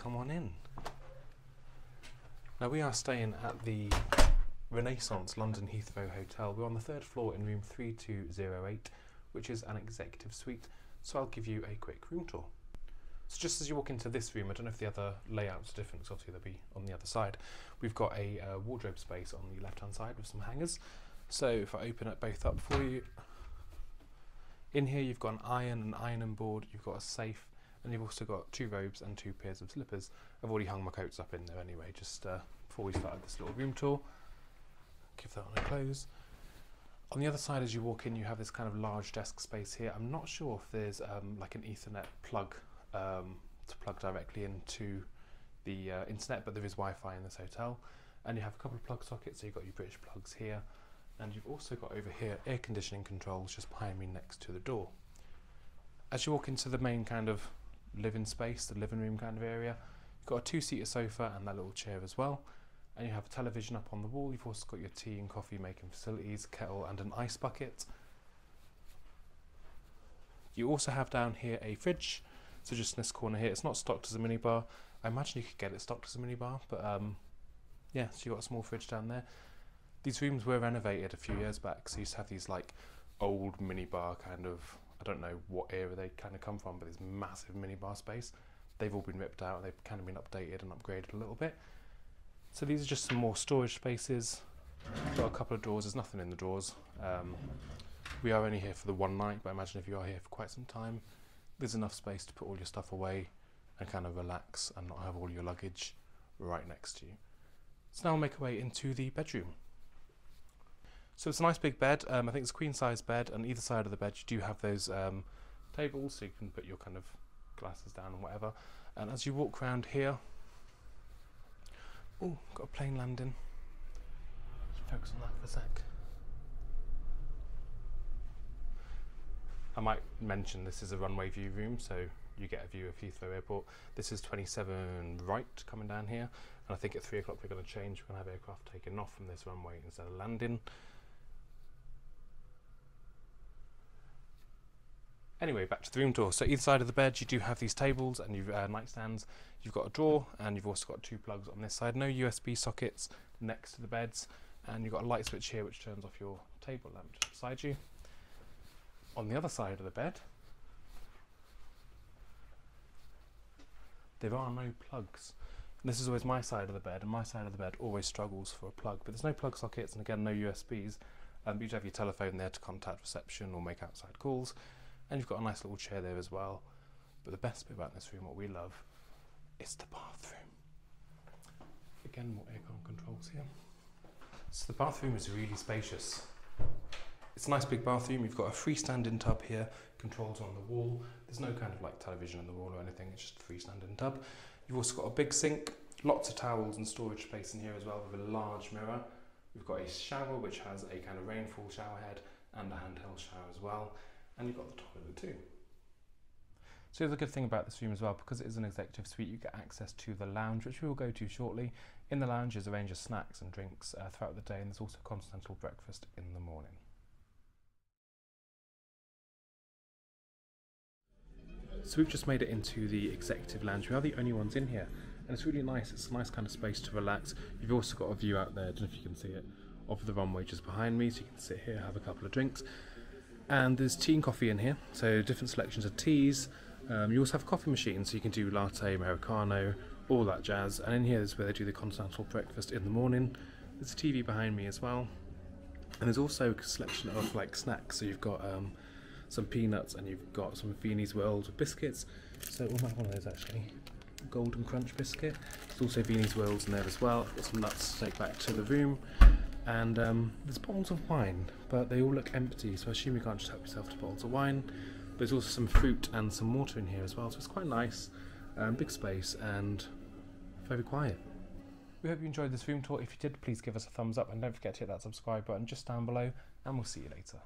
come on in. Now we are staying at the Renaissance London Heathrow Hotel. We're on the 3rd floor in room 3208, which is an executive suite. So I'll give you a quick room tour. So just as you walk into this room, I don't know if the other layouts are different, because obviously they'll be on the other side. We've got a wardrobe space on the left-hand side with some hangers. So if I open it both up for you, in here you've got an ironing board, you've got a safe, and you've also got 2 robes and 2 pairs of slippers. I've already hung my coats up in there anyway, just before we started this little room tour. Give that one a close. On the other side, as you walk in, you have this kind of large desk space here. I'm not sure if there's like an Ethernet plug to plug directly into the internet, but there is Wi-Fi in this hotel. And you have a couple of plug sockets, so you've got your British plugs here. And you've also got over here air conditioning controls just behind me next to the door. As you walk into the main kind of living space, the living room kind of area, you've got a 2-seater sofa and that little chair as well. And you have a television up on the wall. You've also got your tea and coffee making facilities, kettle and an ice bucket. You also have down here a fridge. So just in this corner here, it's not stocked as a minibar. I imagine you could get it stocked as a minibar, but yeah, so you've got a small fridge down there. These rooms were renovated a few years back, so you used to have these like old minibar kind of, I don't know what era they kind of come from, but this massive minibar space. They've all been ripped out, they've kind of been updated and upgraded a little bit. So these are just some more storage spaces. Got a couple of drawers, there's nothing in the drawers. We are only here for the one night, but I imagine if you are here for quite some time, there's enough space to put all your stuff away and kind of relax and not have all your luggage right next to you. So now I'll make our way into the bedroom. So it's a nice big bed. I think it's a queen size bed, and either side of the bed you do have those tables, so you can put your kind of glasses down and whatever. And as you walk around here, oh, got a plane landing. Just focus on that for a sec. I might mention this is a runway view room, so you get a view of Heathrow Airport. This is 27 right coming down here, and I think at 3 o'clock we're going to change. We're going to have aircraft taking off from this runway instead of landing. Anyway, back to the room tour. So either side of the bed you do have these tables and you've nightstands. You've got a drawer and you've also got 2 plugs on this side. No USB sockets next to the beds, and you've got a light switch here which turns off your table lamp just beside you. On the other side of the bed, there are no plugs. And this is always my side of the bed, and my side of the bed always struggles for a plug. But there's no plug sockets, and again, no USBs. You do have your telephone there to contact reception or make outside calls. And you've got a nice little chair there as well. But the best bit about this room, what we love, is the bathroom. Again, more aircon controls here. So the bathroom is really spacious. It's a nice big bathroom. You've got a freestanding tub here, controls on the wall. There's no kind of like television on the wall or anything, it's just a freestanding tub. You've also got a big sink, lots of towels and storage space in here as well with a large mirror. We've got a shower which has a kind of rainfall shower head and a handheld shower as well. And you've got the toilet too. So the good thing about this room as well, because it is an executive suite, you get access to the lounge, which we will go to shortly. In the lounge is a range of snacks and drinks throughout the day, and there's also continental breakfast in the morning. So we've just made it into the executive lounge. We are the only ones in here, and it's really nice. It's a nice kind of space to relax. You've also got a view out there, I don't know if you can see it, of the runway just behind me, so you can sit here, have a couple of drinks. And there's tea and coffee in here, so different selections of teas. You also have a coffee machine, so you can do latte, Americano, all that jazz. And in here is where they do the continental breakfast in the morning. There's a TV behind me as well. And there's also a selection of like snacks, so you've got some peanuts and you've got some Viennese World biscuits. So we'll have one of those actually. Golden Crunch biscuit. There's also Viennese Worlds in there as well. I've got some nuts to take back to the room. And there's bottles of wine, but they all look empty, so I assume you can't just help yourself to bottles of wine. There's also some fruit and some water in here as well, so it's quite nice, big space and very quiet. We hope you enjoyed this room tour. If you did, please give us a thumbs up and don't forget to hit that subscribe button just down below, and we'll see you later.